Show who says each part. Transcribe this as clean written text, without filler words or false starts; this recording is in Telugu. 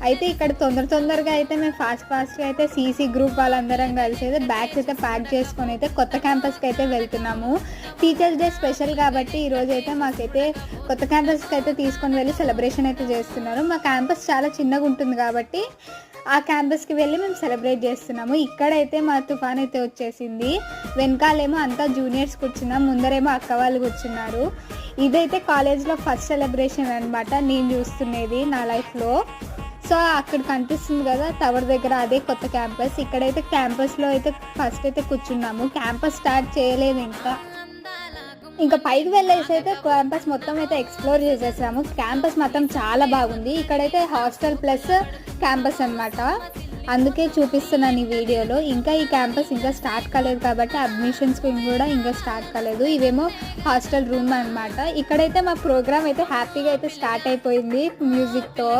Speaker 1: అయితే ఇక్కడ తొందరగా అయితే మేము ఫాస్ట్గా అయితే సీసీ గ్రూప్ వాళ్ళందరం కలిసి అయితే బ్యాగ్స్ అయితే ప్యాక్ చేసుకొని అయితే కొత్త క్యాంపస్కి అయితే వెళ్తున్నాము. టీచర్స్ డే స్పెషల్ కాబట్టి ఈరోజు అయితే మాకైతే కొత్త క్యాంపస్కి అయితే తీసుకొని వెళ్ళి సెలబ్రేషన్ అయితే చేస్తున్నారు. మా క్యాంపస్ చాలా చిన్నగా ఉంటుంది కాబట్టి ఆ క్యాంపస్కి వెళ్ళి మేము సెలబ్రేట్ చేస్తున్నాము. ఇక్కడైతే మా తుఫాన్ అయితే వచ్చేసింది. వెనకాలేమో అంతా జూనియర్స్ కూర్చున్నాం, ముందరేమో అక్క వాళ్ళు కూర్చున్నారు. ఇదైతే కాలేజ్లో ఫస్ట్ సెలబ్రేషన్ అనమాట నేను చూస్తున్నది నా లైఫ్లో. సో అక్కడ కనిపిస్తుంది కదా టవర్ దగ్గర, అదే కొత్త క్యాంపస్. ఇక్కడైతే క్యాంపస్లో అయితే ఫస్ట్ అయితే కూర్చున్నాము. క్యాంపస్ స్టార్ట్ చేయలేదు, ఇంకా పైకి వెళ్ళేసి అయితే క్యాంపస్ మొత్తం అయితే ఎక్స్ప్లోర్ చేసేసాము. క్యాంపస్ మొత్తం చాలా బాగుంది. ఇక్కడైతే హాస్టల్ ప్లస్ క్యాంపస్ అనమాట, అందుకే చూపిస్తున్నాను ఈ వీడియోలో. ఇంకా ఈ క్యాంపస్ ఇంకా స్టార్ట్ కాలేదు కాబట్టి అడ్మిషన్స్ కూడా ఇంకా స్టార్ట్ కాలేదు. ఇవేమో హాస్టల్ రూమ్ అనమాట. ఇక్కడైతే మా ప్రోగ్రామ్ అయితే హ్యాపీగా అయితే స్టార్ట్ అయిపోయింది మ్యూజిక్తో.